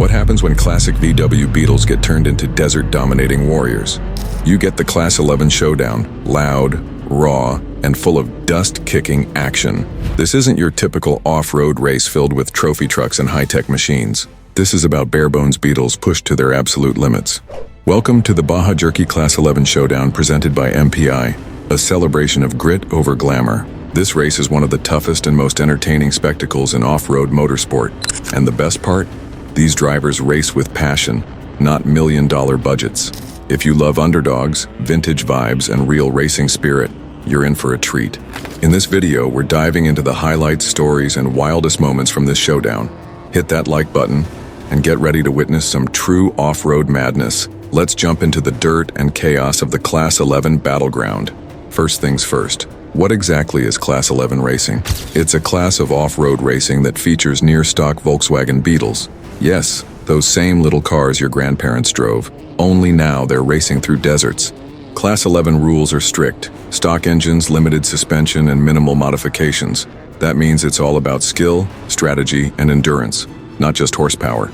What happens when classic VW Beetles get turned into desert-dominating warriors? You get the Class 11 Showdown, loud, raw, and full of dust-kicking action. This isn't your typical off-road race filled with trophy trucks and high-tech machines. This is about bare-bones Beetles pushed to their absolute limits. Welcome to the Baja Jerky Class 11 Showdown presented by MPI, a celebration of grit over glamour. This race is one of the toughest and most entertaining spectacles in off-road motorsport. And the best part? These drivers race with passion, not million-dollar budgets. If you love underdogs, vintage vibes, and real racing spirit, you're in for a treat. In this video, we're diving into the highlights, stories, and wildest moments from this showdown. Hit that like button and get ready to witness some true off-road madness. Let's jump into the dirt and chaos of the Class 11 battleground. First things first, what exactly is Class 11 racing? It's a class of off-road racing that features near-stock Volkswagen Beetles. Yes, those same little cars your grandparents drove, only now they're racing through deserts. Class 11 rules are strict: stock engines, limited suspension, and minimal modifications. That means it's all about skill, strategy, and endurance, not just horsepower.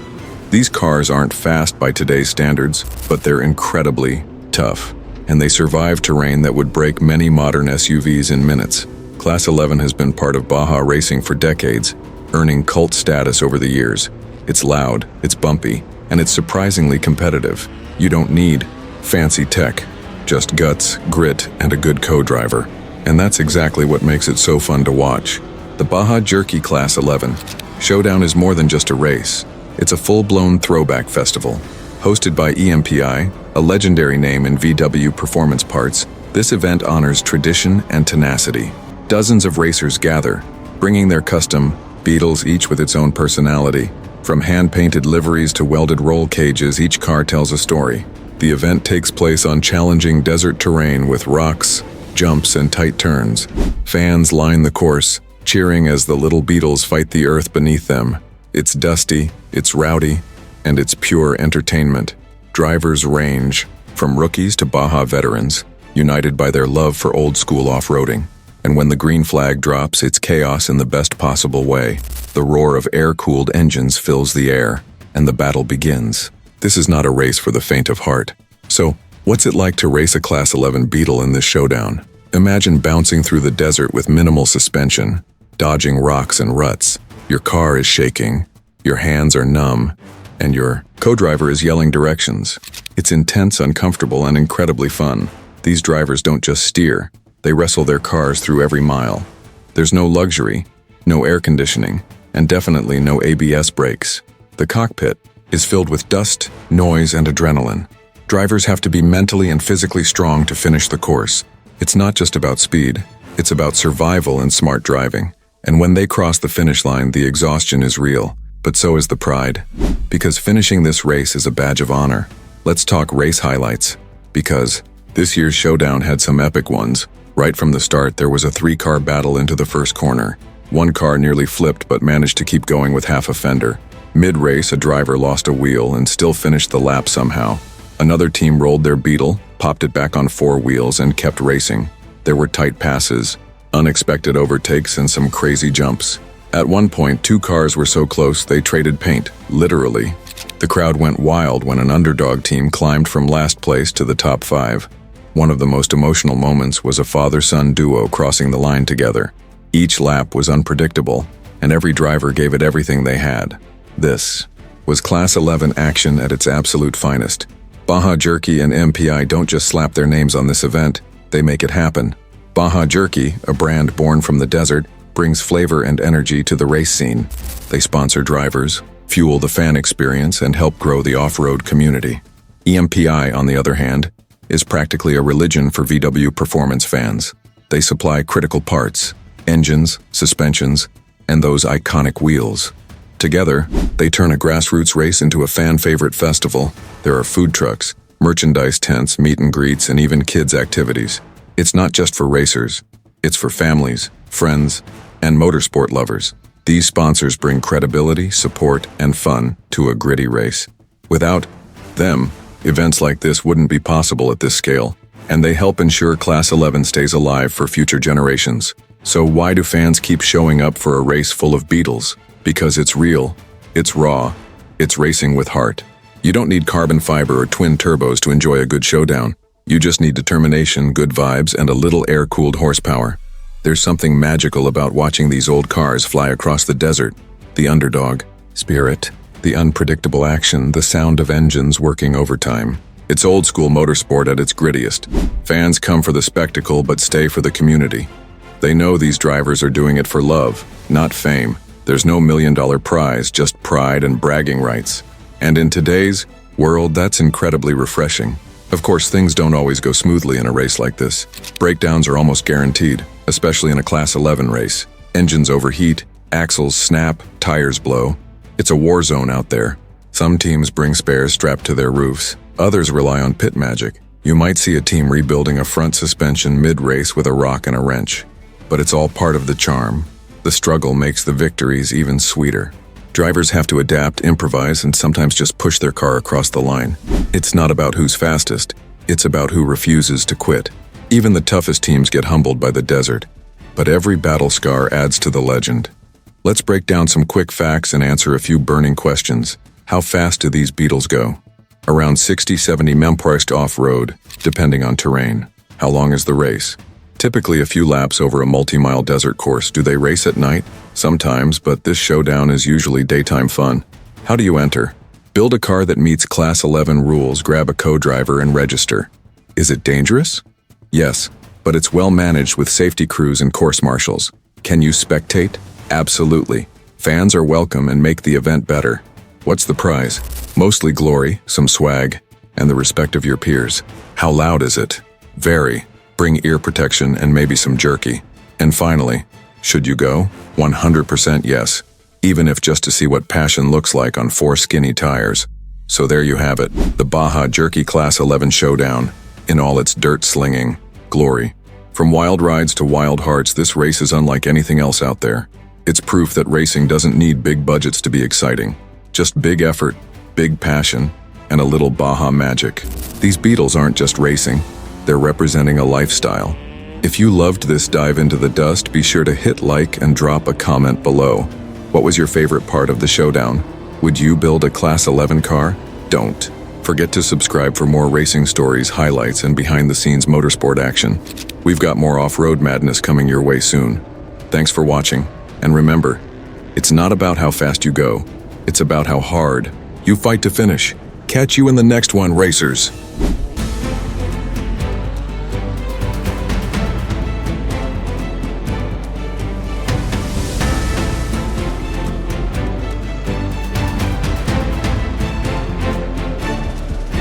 These cars aren't fast by today's standards, but they're incredibly tough, and they survive terrain that would break many modern SUVs in minutes. Class 11 has been part of Baja racing for decades, earning cult status over the years. It's loud, it's bumpy, and it's surprisingly competitive. You don't need fancy tech, just guts, grit, and a good co-driver. And that's exactly what makes it so fun to watch. The Baja Jerky Class 11 Showdown is more than just a race. It's a full-blown throwback festival. Hosted by EMPI, a legendary name in VW performance parts, this event honors tradition and tenacity. Dozens of racers gather, bringing their custom Beetles, each with its own personality. From hand-painted liveries to welded roll cages, each car tells a story. The event takes place on challenging desert terrain with rocks, jumps, and tight turns. Fans line the course, cheering as the little Beetles fight the earth beneath them. It's dusty, it's rowdy, and it's pure entertainment. Drivers range from rookies to Baja veterans, united by their love for old-school off-roading. And when the green flag drops, it's chaos in the best possible way. The roar of air-cooled engines fills the air, and the battle begins. This is not a race for the faint of heart. So, what's it like to race a Class 11 Beetle in this showdown? Imagine bouncing through the desert with minimal suspension, dodging rocks and ruts. Your car is shaking, your hands are numb, and your co-driver is yelling directions. It's intense, uncomfortable, and incredibly fun. These drivers don't just steer, they wrestle their cars through every mile. There's no luxury, no air conditioning, and definitely no ABS brakes. The cockpit is filled with dust, noise, and adrenaline. Drivers have to be mentally and physically strong to finish the course. It's not just about speed, it's about survival and smart driving. And when they cross the finish line, the exhaustion is real, but so is the pride. Because finishing this race is a badge of honor. Let's talk race highlights, because this year's showdown had some epic ones. Right from the start, there was a 3-car battle into the first corner. One car nearly flipped but managed to keep going with half a fender. Mid-race, a driver lost a wheel and still finished the lap somehow. Another team rolled their Beetle, popped it back on 4 wheels, and kept racing. There were tight passes, unexpected overtakes, and some crazy jumps. At one point, 2 cars were so close they traded paint, literally. The crowd went wild when an underdog team climbed from last place to the top 5. One of the most emotional moments was a father-son duo crossing the line together. Each lap was unpredictable, and every driver gave it everything they had. This was Class 11 action at its absolute finest. Baja Jerky and MPI don't just slap their names on this event, they make it happen. Baja Jerky, a brand born from the desert, brings flavor and energy to the race scene. They sponsor drivers, fuel the fan experience, and help grow the off-road community. EMPI, on the other hand, is practically a religion for VW performance fans. They supply critical parts, engines, suspensions, and those iconic wheels. Together, they turn a grassroots race into a fan-favorite festival. There are food trucks, merchandise tents, meet and greets, and even kids' activities. It's not just for racers, it's for families, friends, and motorsport lovers. These sponsors bring credibility, support, and fun to a gritty race. Without them, events like this wouldn't be possible at this scale, and they help ensure Class 11 stays alive for future generations. So why do fans keep showing up for a race full of Beetles? Because it's real, it's raw, It's racing with heart. You don't need carbon fiber or twin turbos to enjoy a good showdown. You just need determination, good vibes, and a little air-cooled horsepower. There's something magical about watching these old cars fly across the desert. The underdog, spirit, the unpredictable action, the sound of engines working overtime. It's old-school motorsport at its grittiest. Fans come for the spectacle but stay for the community. They know these drivers are doing it for love, not fame. There's no million-dollar prize, just pride and bragging rights. And in today's world, that's incredibly refreshing. Of course, things don't always go smoothly in a race like this. Breakdowns are almost guaranteed, especially in a Class 11 race. Engines overheat, axles snap, tires blow. It's a war zone out there. Some teams bring spares strapped to their roofs. Others rely on pit magic. You might see a team rebuilding a front suspension mid-race with a rock and a wrench. But it's all part of the charm. The struggle makes the victories even sweeter. Drivers have to adapt, improvise, and sometimes just push their car across the line. It's not about who's fastest. It's about who refuses to quit. Even the toughest teams get humbled by the desert. But every battle scar adds to the legend. Let's break down some quick facts and answer a few burning questions. How fast do these Beetles go? Around 60-70 mph off-road, depending on terrain. How long is the race? Typically a few laps over a multi-mile desert course. Do they race at night? Sometimes, but this showdown is usually daytime fun. How do you enter? Build a car that meets Class 11 rules, grab a co-driver, and register. Is it dangerous? Yes, but it's well managed with safety crews and course marshals. Can you spectate? Absolutely. Fans are welcome and make the event better. What's the prize? Mostly glory, some swag, and the respect of your peers. How loud is it? Very. Bring ear protection and maybe some jerky. And finally, should you go? 100% yes, even if just to see what passion looks like on 4 skinny tires. So there you have it, the Baja Jerky Class 11 Showdown, in all its dirt-slinging glory. From wild rides to wild hearts, this race is unlike anything else out there. It's proof that racing doesn't need big budgets to be exciting. Just big effort, big passion, and a little Baja magic. These Beetles aren't just racing. They're representing a lifestyle. If you loved this dive into the dust, be sure to hit like and drop a comment below. What was your favorite part of the showdown? Would you build a Class 11 car? Don't forget to subscribe for more racing stories, highlights, and behind-the-scenes motorsport action. We've got more off-road madness coming your way soon. Thanks for watching, and remember, it's not about how fast you go, it's about how hard you fight to finish. Catch you in the next one, racers.